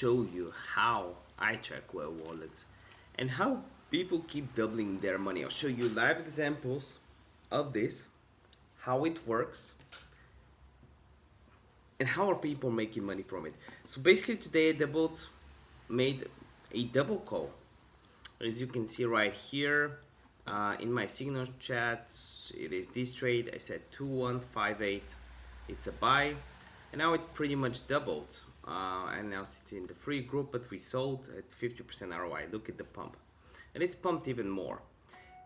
show you how I track whale wallets and how people keep doubling their money. I'll show you live examples of this, how it works, and how are people making money from it. So basically today the bot made a double call. As you can see right here in my signal chat, it is this trade. I said 2158, it's a buy, and now it pretty much doubled. And now it's in the free group, but we sold at 50% ROI. Look at the pump, and it's pumped even more.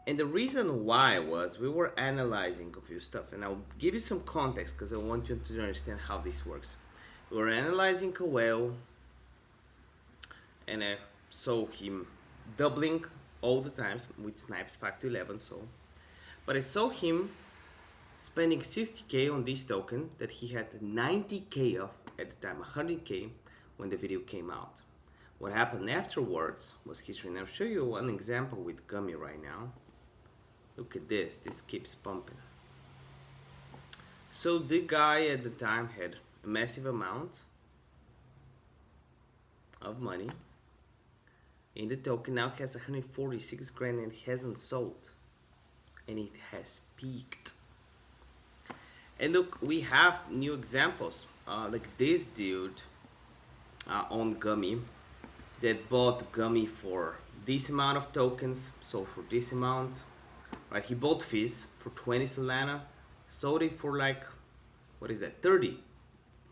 And the reason why was we were analyzing a few stuff, and I'll give you some context because I want you to understand how this works. We were analyzing a whale, and I saw him doubling all the times with snipes 5 to 11. But I saw him spending 60k on this token that he had 90k of at the time, 100k when the video came out. What happened afterwards was history, and I'll show you one example with Gummy right now. Look at this keeps pumping. So the guy at the time had a massive amount of money in the token. Now he has 146 grand and hasn't sold, and it has peaked. And look, we have new examples like this dude on Gummy that bought Gummy for this amount of tokens, so for this amount, right? He bought Fizz for 20 Solana, sold it for like, what is that, 30,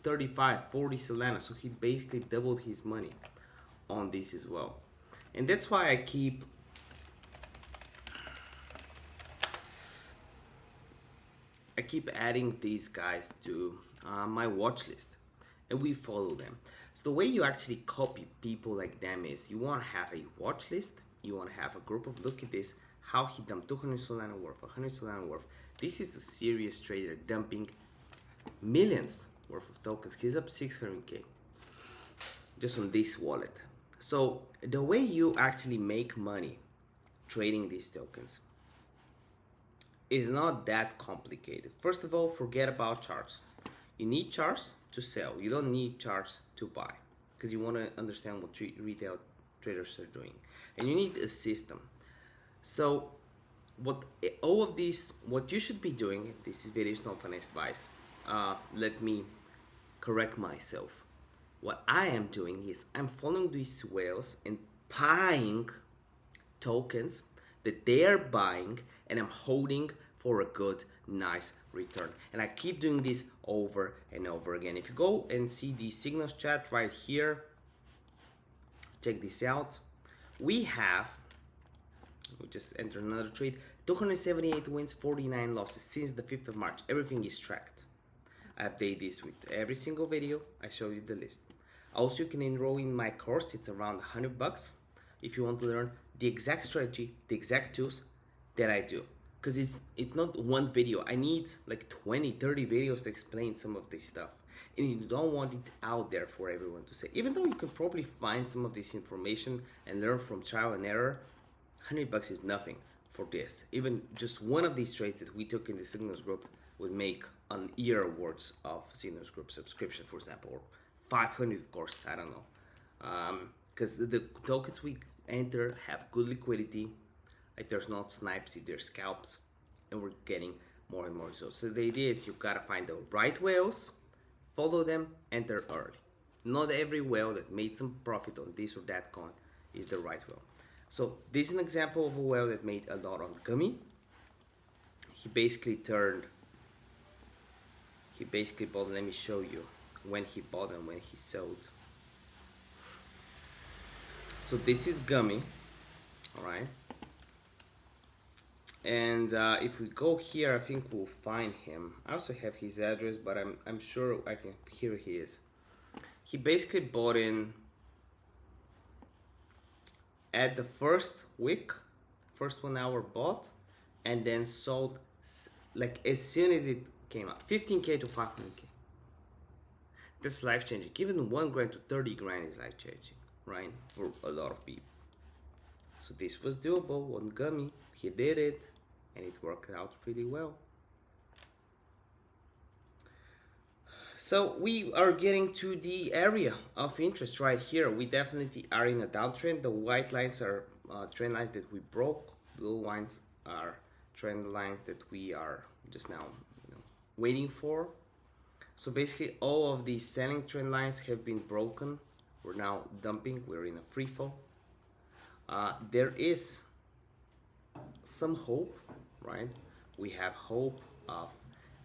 35, 40 Solana. So he basically doubled his money on this as well. And that's why I keep adding these guys to my watch list, and we follow them. So the way you actually copy people like them is you want to have a watch list, you want to have a group of, look at this, how he dumped 200 Solana worth, 100 Solana worth. This is a serious trader dumping millions worth of tokens. He's up 600k just on this wallet. So the way you actually make money trading these tokens is not that complicated. First of all, forget about charts. You need charts to sell. You don't need charts to buy, because you want to understand what retail traders are doing, and you need a system. So what you should be doing, this is very not financial advice. Let me correct myself. What I am doing is I'm following these whales and buying tokens that they are buying, and I'm holding for a good, nice return. And I keep doing this over and over again. If you go and see the signals chat right here, check this out. We just entered another trade, 278 wins, 49 losses since the 5th of March. Everything is tracked. I update this with every single video. I show you the list. Also, you can enroll in my course. It's around $100 if you want to learn the exact strategy, the exact tools that I do. Because it's not one video. I need like 20, 30 videos to explain some of this stuff. And you don't want it out there for everyone to say. Even though you can probably find some of this information and learn from trial and error, $100 is nothing for this. Even just one of these trades that we took in the Signals group would make an year worth of Signals group subscription, for example, or 500 of course, I don't know. Because the tokens we enter have good liquidity. Like there's not snipes, there's scalps, and we're getting more and more results. So the idea is you gotta find the right whales, follow them, enter early. Not every whale that made some profit on this or that coin is the right whale. So this is an example of a whale that made a lot on Gummy. He basically bought, let me show you when he bought and when he sold. So this is Gummy, all right? And if we go here, I think we'll find him. I also have his address, but I'm sure I can, here he is. He basically bought in at the first week, first 1 hour bought, and then sold like as soon as it came out, 15k to 500k. That's life changing. Even 1 grand to 30 grand is life changing, right? For a lot of people. So this was doable on Gummy. He did it, and it worked out pretty well. So we are getting to the area of interest right here. We definitely are in a downtrend. The white lines are trend lines that we broke. Blue lines are trend lines that we are just now, waiting for. So basically, all of these selling trend lines have been broken. We're now dumping. We're in a free fall. There is some hope, right? We have hope of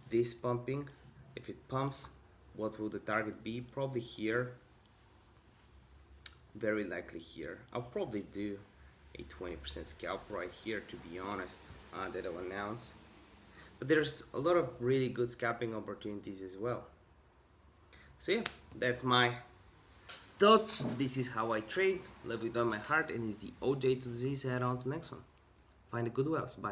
this pumping. If it pumps, what will the target be? Probably here. Very likely here. I'll probably do a 20% scalp right here, to be honest, that I'll announce. But there's a lot of really good scalping opportunities as well. So yeah, that's my thoughts. This is how I trade. Love with all my heart, and it's the OJ to the Z. Head on to the next one. Find the good wells. Bye.